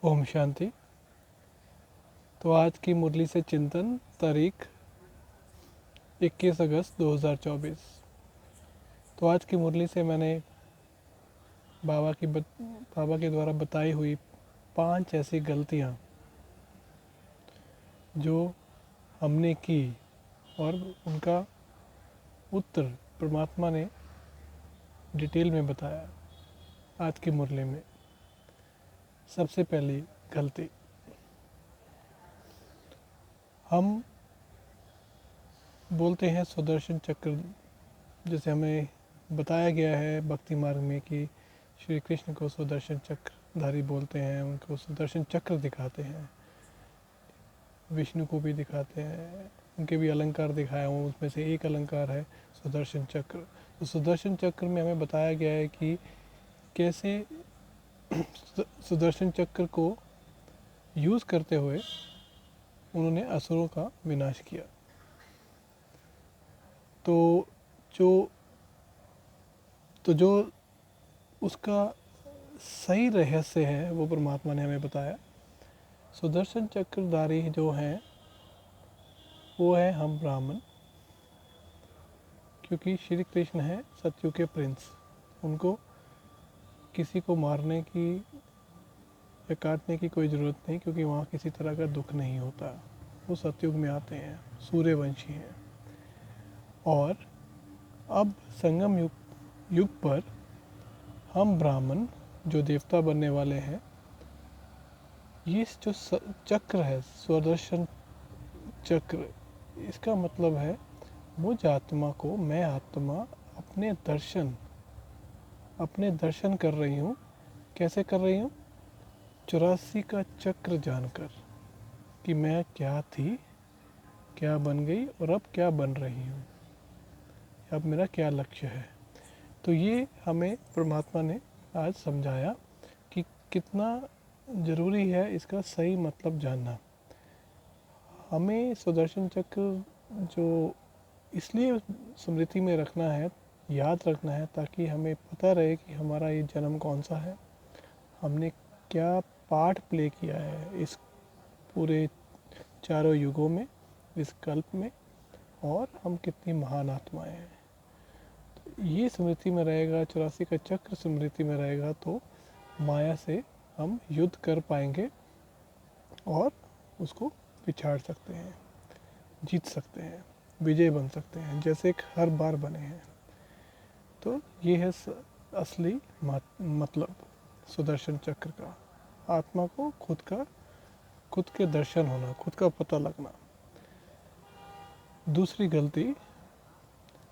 ओम शांति। तो आज की मुरली से चिंतन तारीख 21 अगस्त 2024। तो आज की मुरली से मैंने बाबा के द्वारा बताई हुई 5 ऐसी गलतियां जो हमने की और उनका उत्तर परमात्मा ने डिटेल में बताया आज की मुरली में। सबसे पहली गलती, हम बोलते हैं सुदर्शन चक्र, जैसे हमें बताया गया है भक्ति मार्ग में कि श्री कृष्ण को सुदर्शन चक्रधारी बोलते हैं, उनको सुदर्शन चक्र दिखाते हैं, विष्णु को भी दिखाते हैं, उनके भी अलंकार दिखाए हुए, उसमें से एक अलंकार है सुदर्शन चक्र। तो सुदर्शन चक्र में हमें बताया गया है कि कैसे सुदर्शन चक्र को यूज़ करते हुए उन्होंने असुरों का विनाश किया। तो जो उसका सही रहस्य है वो परमात्मा ने हमें बताया। सुदर्शन चक्रधारी जो हैं वो है हम ब्राह्मण, क्योंकि श्री कृष्ण है सतयुग के प्रिंस। उनको किसी को मारने की या काटने की कोई ज़रूरत नहीं, क्योंकि वहाँ किसी तरह का दुख नहीं होता। वो सतयुग में आते हैं, सूर्यवंशी हैं। और अब संगम युग पर हम ब्राह्मण जो देवता बनने वाले हैं, ये जो चक्र है सुदर्शन चक्र, इसका मतलब है मुझ आत्मा को, मैं आत्मा अपने दर्शन कर रही हूँ। कैसे कर रही हूँ? 84 का चक्र जानकर कि मैं क्या थी, क्या बन गई और अब क्या बन रही हूँ, अब मेरा क्या लक्ष्य है। तो ये हमें परमात्मा ने आज समझाया कि कितना ज़रूरी है इसका सही मतलब जानना। हमें सुदर्शन चक्र जो इसलिए स्मृति में रखना है, याद रखना है, ताकि हमें पता रहे कि हमारा ये जन्म कौन सा है, हमने क्या पार्ट प्ले किया है इस पूरे चारों युगों में, इस कल्प में, और हम कितनी महान आत्माएं हैं। तो ये स्मृति में रहेगा, 84 का चक्र स्मृति में रहेगा, तो माया से हम युद्ध कर पाएंगे और उसको पिछाड़ सकते हैं, जीत सकते हैं, विजय बन सकते हैं, जैसे हर बार बने हैं। तो ये है असली मतलब सुदर्शन चक्र का, आत्मा को खुद के दर्शन होना, खुद का पता लगना। दूसरी गलती,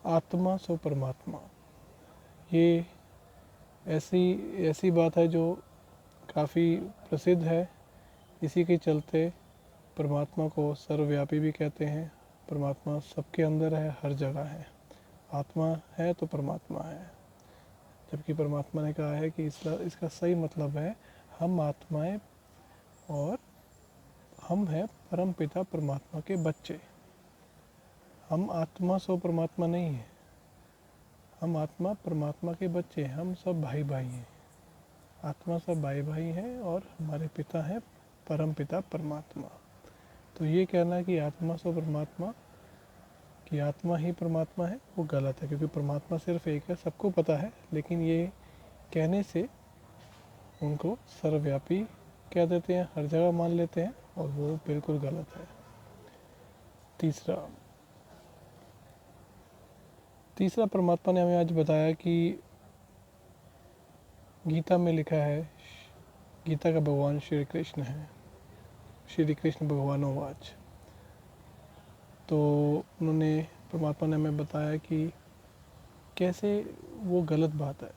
आत्मा सो परमात्मा। ये ऐसी बात है जो काफ़ी प्रसिद्ध है। इसी के चलते परमात्मा को सर्वव्यापी भी कहते हैं। परमात्मा सबके अंदर है, हर जगह है। आत्मा है तो परमात्मा है, जबकि परमात्मा ने कहा है कि इसका सही मतलब है हम आत्माएं और हम हैं परम पिता परमात्मा के बच्चे। हम आत्मा सो परमात्मा नहीं है, हम आत्मा परमात्मा के बच्चे हैं। हम सब भाई भाई हैं, आत्मा सब भाई भाई हैं और हमारे पिता हैं परम पिता परमात्मा। तो ये कहना कि आत्मा सो परमात्मा, कि आत्मा ही परमात्मा है, वो गलत है, क्योंकि परमात्मा सिर्फ एक है, सबको पता है। लेकिन ये कहने से उनको सर्वव्यापी कह देते हैं, हर जगह मान लेते हैं, और वो बिल्कुल गलत है। तीसरा परमात्मा ने हमें आज बताया कि गीता में लिखा है, गीता का भगवान श्री कृष्ण है, श्री कृष्ण भगवानोवाच। तो उन्होंने, परमात्मा ने हमें बताया कि कैसे वो गलत बात है।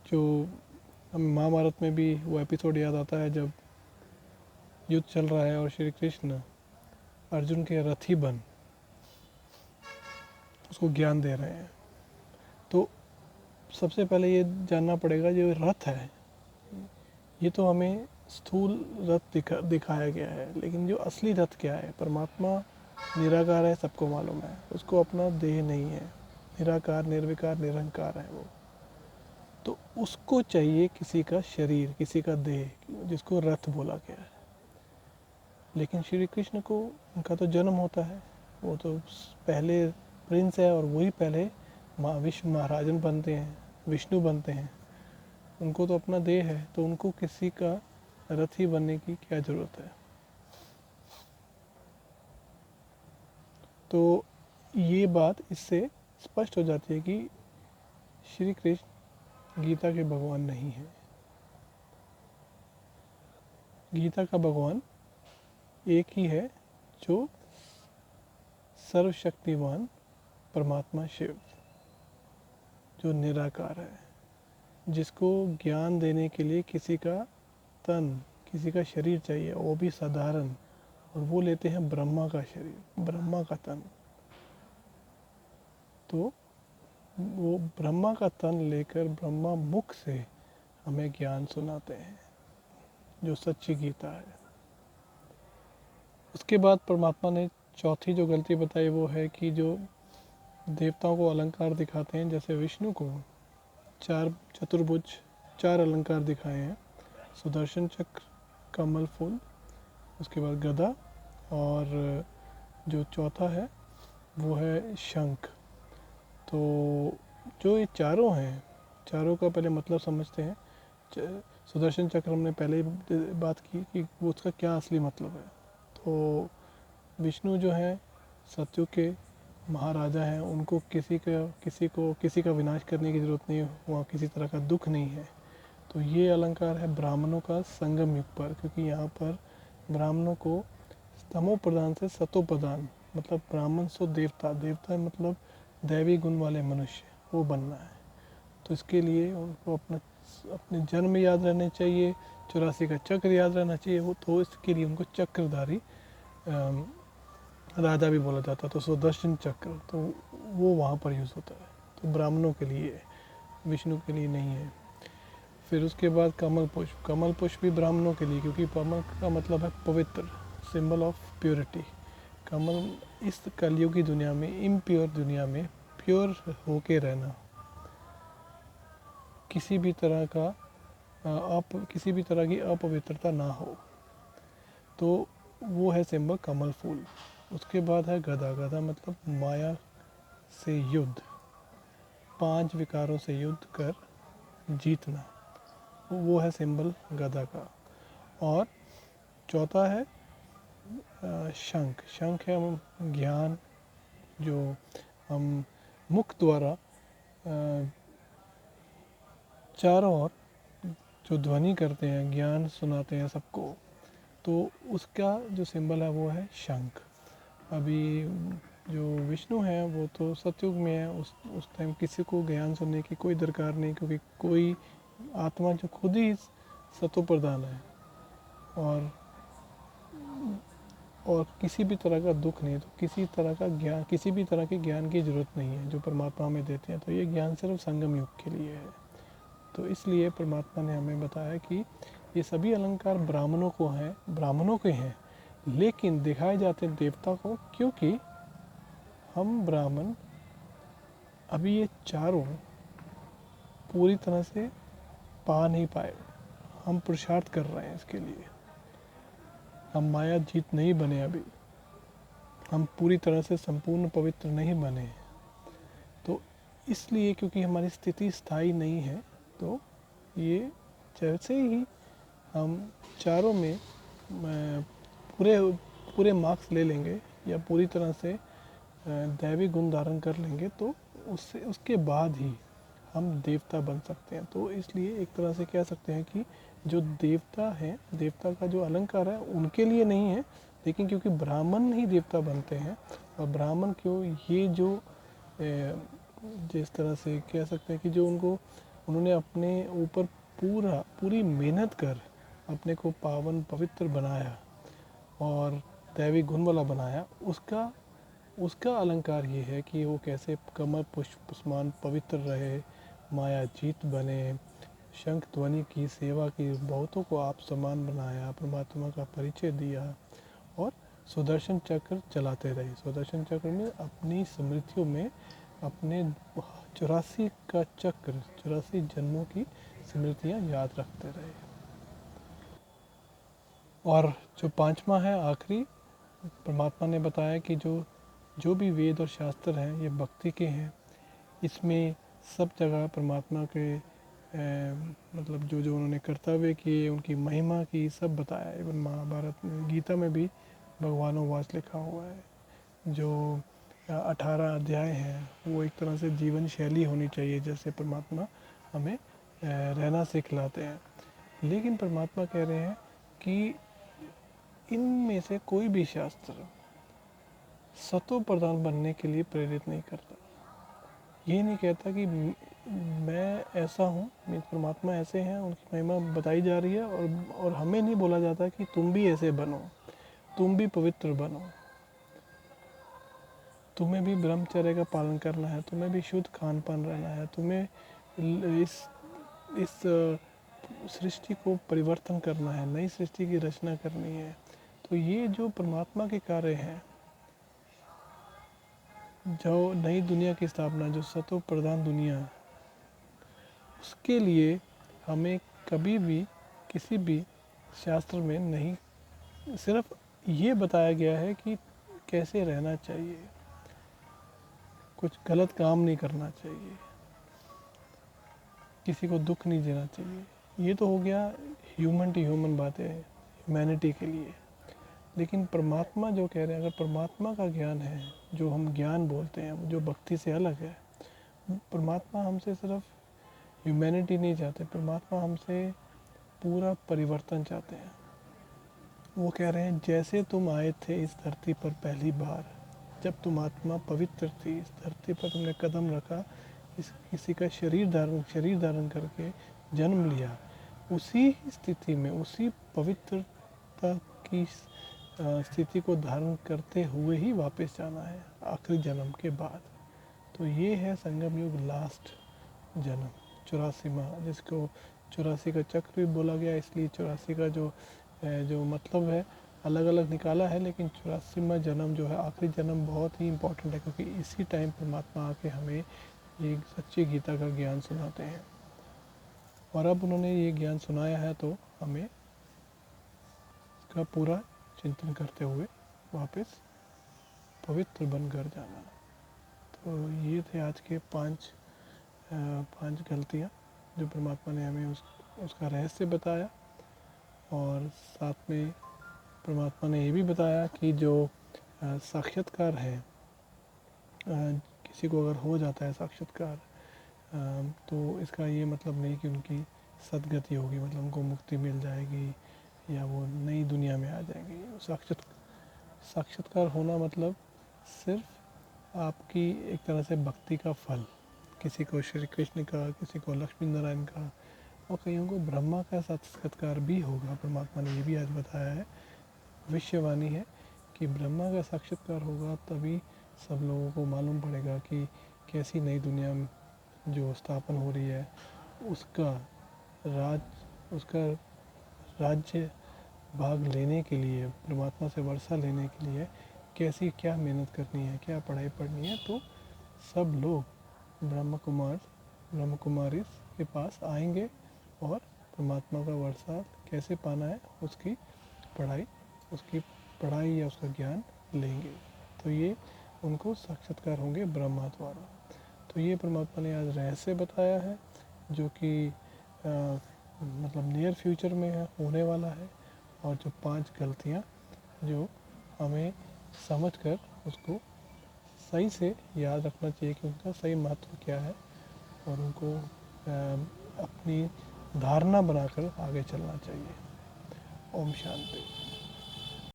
जो हमें महाभारत में भी वो एपिसोड याद आता है जब युद्ध चल रहा है और श्री कृष्ण अर्जुन के रथी बन उसको ज्ञान दे रहे हैं। तो सबसे पहले ये जानना पड़ेगा, जो रथ है ये तो हमें स्थूल रथ दिखाया गया है, लेकिन जो असली रथ क्या है? परमात्मा निराकार है, सबको मालूम है, उसको अपना देह नहीं है, निराकार निर्विकार निरंकार है वो। तो उसको चाहिए किसी का शरीर, किसी का देह, जिसको रथ बोला गया है। लेकिन श्री कृष्ण को उनका तो जन्म होता है, वो तो पहले प्रिंस है और वही पहले विश्व महाराजन बनते हैं, विष्णु बनते हैं। उनको तो अपना देह है, तो उनको किसी का रथ ही बनने की क्या ज़रूरत है। तो ये बात इससे स्पष्ट हो जाती है कि श्री कृष्ण गीता के भगवान नहीं हैं। गीता का भगवान एक ही है, जो सर्वशक्तिमान परमात्मा शिव, जो निराकार है, जिसको ज्ञान देने के लिए किसी का तन, किसी का शरीर चाहिए, वो भी साधारण, और वो लेते हैं ब्रह्मा का शरीर, ब्रह्मा का तन। तो वो ब्रह्मा का तन लेकर ब्रह्मा मुख से हमें ज्ञान सुनाते हैं, जो सच्ची गीता है। उसके बाद परमात्मा ने चौथी जो गलती बताई वो है कि जो देवताओं को अलंकार दिखाते हैं, जैसे विष्णु को चार चतुर्भुज, चार अलंकार दिखाए हैं, सुदर्शन चक्र, कमल फूल, उसके बाद गदा, और जो चौथा है वो है शंख। तो जो ये चारों हैं, चारों का पहले मतलब समझते हैं। सुदर्शन चक्र हमने पहले ही बात की कि वो उसका क्या असली मतलब है। तो विष्णु जो है सत्यु के महाराजा हैं, उनको किसी का विनाश करने की ज़रूरत नहीं है, वहाँ किसी तरह का दुख नहीं है। तो ये अलंकार है ब्राह्मणों का संगम युग पर, क्योंकि यहाँ पर ब्राह्मणों को तमो प्रधान से सतो प्रधान, मतलब ब्राह्मण सो देवता, देवता मतलब दैवी गुण वाले मनुष्य, वो बनना है। तो इसके लिए उनको अपने जन्म याद रहने चाहिए, 84 का चक्र याद रहना चाहिए। वो तो इसके लिए उनको चक्रधारी राजा भी बोला जाता है। तो सुदर्शन चक्र तो वो वहाँ पर यूज़ होता है, तो ब्राह्मणों के लिए है, विष्णु के लिए नहीं है। फिर उसके बाद कमल पुष्प, कमल पुष्प भी ब्राह्मणों के लिए, क्योंकि कमल का मतलब है पवित्र, सिंबल ऑफ प्योरिटी। कमल इस कलयुगी दुनिया में, इम्प्योर दुनिया में प्योर होके रहना, किसी भी तरह की अपवित्रता ना हो, तो वो है सिंबल कमल फूल। उसके बाद है गदा, गदा मतलब माया से युद्ध, 5 विकारों से युद्ध कर जीतना, वो है सिंबल गदा का। और चौथा है शंख, शंख है ज्ञान, जो हम मुख द्वारा चारों ओर जो ध्वनि करते हैं, ज्ञान सुनाते हैं सबको, तो उसका जो सिंबल है वो है शंख। अभी जो विष्णु है वो तो सतयुग में है, उस टाइम किसी को ज्ञान सुनने की कोई दरकार नहीं, क्योंकि कोई आत्मा जो खुद ही सतो प्रधान है, और किसी भी तरह का दुख नहीं है, तो किसी तरह का ज्ञान, किसी भी तरह के ज्ञान की ज़रूरत नहीं है जो परमात्मा हमें देते हैं। तो ये ज्ञान सिर्फ संगम युग के लिए है। तो इसलिए परमात्मा ने हमें बताया कि ये सभी अलंकार ब्राह्मणों के हैं, लेकिन दिखाए जाते हैं देवता को, क्योंकि हम ब्राह्मण अभी ये चारों पूरी तरह से पा नहीं पाए। हम पुरुषार्थ कर रहे हैं इसके लिए, हम माया जीत नहीं बने, अभी हम पूरी तरह से संपूर्ण पवित्र नहीं बने। तो इसलिए, क्योंकि हमारी स्थिति स्थायी नहीं है, तो ये जैसे ही हम चारों में पूरे पूरे मार्क्स ले लेंगे या पूरी तरह से दैवी गुण धारण कर लेंगे, तो उसके बाद ही हम देवता बन सकते हैं। तो इसलिए एक तरह से कह सकते हैं कि जो देवता है, देवता का जो अलंकार है उनके लिए नहीं है, लेकिन क्योंकि ब्राह्मण ही देवता बनते हैं, और ब्राह्मण क्यों, ये जो जिस तरह से कह सकते हैं कि जो उन्होंने अपने ऊपर पूरी मेहनत कर अपने को पावन पवित्र बनाया और दैवी गुण वाला बनाया, उसका अलंकार ये है कि वो कैसे कमल पुष्प समान पवित्र रहे, माया जीत बने, शंख ध्वनि की सेवा की, बहुतों को आप समान बनाया, परमात्मा का परिचय दिया, और सुदर्शन चक्र चलाते रहे। सुदर्शन चक्र में अपनी स्मृतियों में अपने चौरासी का चक्र, 84 जन्मों की स्मृतियाँ याद रखते रहे। और जो पांचवा है आखिरी, परमात्मा ने बताया कि जो भी वेद और शास्त्र हैं ये भक्ति के हैं। इसमें सब जगह परमात्मा के मतलब जो जो उन्होंने कर्तव्य किए, उनकी महिमा की, सब बताया। इवन महाभारत में, गीता में भी भगवानों लिखा हुआ है। जो 18 अध्याय हैं वो एक तरह से जीवन शैली होनी चाहिए, जैसे परमात्मा हमें रहना सिखलाते हैं। लेकिन परमात्मा कह रहे हैं कि इनमें से कोई भी शास्त्र सतो प्रधान बनने के लिए प्रेरित नहीं करता। ये नहीं कहता कि मैं ऐसा हूँ, मेरे परमात्मा ऐसे हैं, उनकी महिमा बताई जा रही है, और हमें नहीं बोला जाता कि तुम भी ऐसे बनो, तुम भी पवित्र बनो, तुम्हें भी ब्रह्मचर्य का पालन करना है, तुम्हें भी शुद्ध खान पान रहना है, तुम्हें इस सृष्टि को परिवर्तन करना है, नई सृष्टि की रचना करनी है। तो ये जो परमात्मा के कार्य हैं, जो नई दुनिया की स्थापना, जो सतो प्रधान दुनिया, उसके लिए हमें कभी भी किसी भी शास्त्र में नहीं, सिर्फ ये बताया गया है कि कैसे रहना चाहिए, कुछ गलत काम नहीं करना चाहिए, किसी को दुख नहीं देना चाहिए। ये तो हो गया ह्यूमन टू ह्यूमन बातें, ह्यूमैनिटी के लिए। लेकिन परमात्मा जो कह रहे हैं, अगर परमात्मा का ज्ञान है, जो हम ज्ञान बोलते हैं, जो भक्ति से अलग है, परमात्मा हमसे सिर्फ ह्यूमैनिटी नहीं चाहते, परमात्मा हमसे पूरा परिवर्तन चाहते हैं। वो कह रहे हैं जैसे तुम आए थे इस धरती पर पहली बार, जब तुम आत्मा पवित्र थी, इस धरती पर तुमने कदम रखा, किसी का शरीर धारण करके जन्म लिया, उसी स्थिति में, उसी पवित्रता की स्थिति को धारण करते हुए ही वापस जाना है आखिरी जन्म के बाद। तो ये है संगम युग, लास्ट जन्म, 84वां, जिसको 84 का चक्र भी बोला गया। इसलिए 84 का जो मतलब है अलग अलग निकाला है, लेकिन 84वां जन्म जो है, आखिरी जन्म, बहुत ही इम्पोर्टेंट है, क्योंकि इसी टाइम परमात्मा आके हमें ये सच्ची गीता का ज्ञान सुनाते हैं। और अब उन्होंने ये ज्ञान सुनाया है तो हमें इसका पूरा चिंतन करते हुए वापस पवित्र बनकर जाना। तो ये थे आज के पांच गलतियाँ जो परमात्मा ने हमें उसका रहस्य बताया। और साथ में परमात्मा ने ये भी बताया कि जो साक्षात्कार है, किसी को अगर हो जाता है साक्षात्कार, तो इसका ये मतलब नहीं कि उनकी सदगति होगी, मतलब उनको मुक्ति मिल जाएगी या वो नई दुनिया में आ जाएंगे। साक्षात्कार होना मतलब सिर्फ आपकी एक तरह से भक्ति का फल, किसी को श्री कृष्ण का, किसी को लक्ष्मी नारायण का, और कईयों को ब्रह्मा का साक्षात्कार भी होगा। परमात्मा ने ये भी आज बताया है, भविष्यवाणी है कि ब्रह्मा का साक्षात्कार होगा, तभी सब लोगों को मालूम पड़ेगा कि कैसी नई दुनिया जो स्थापन हो रही है, उसका राज्य भाग लेने के लिए, परमात्मा से वर्षा लेने के लिए कैसी क्या मेहनत करनी है, क्या पढ़ाई पढ़नी है। तो सब लोग ब्रह्म कुमारी के पास आएंगे और परमात्मा का वर्षा कैसे पाना है उसकी पढ़ाई या उसका ज्ञान लेंगे। तो ये उनको साक्षात्कार होंगे ब्रह्मा द्वारा। तो ये परमात्मा ने आज रहस्य बताया है, जो कि मतलब नियर फ्यूचर में होने वाला है। और जो 5 गलतियाँ जो हमें समझकर उसको सही से याद रखना चाहिए कि उनका सही महत्व क्या है, और उनको अपनी धारणा बनाकर आगे चलना चाहिए। ओम शांति।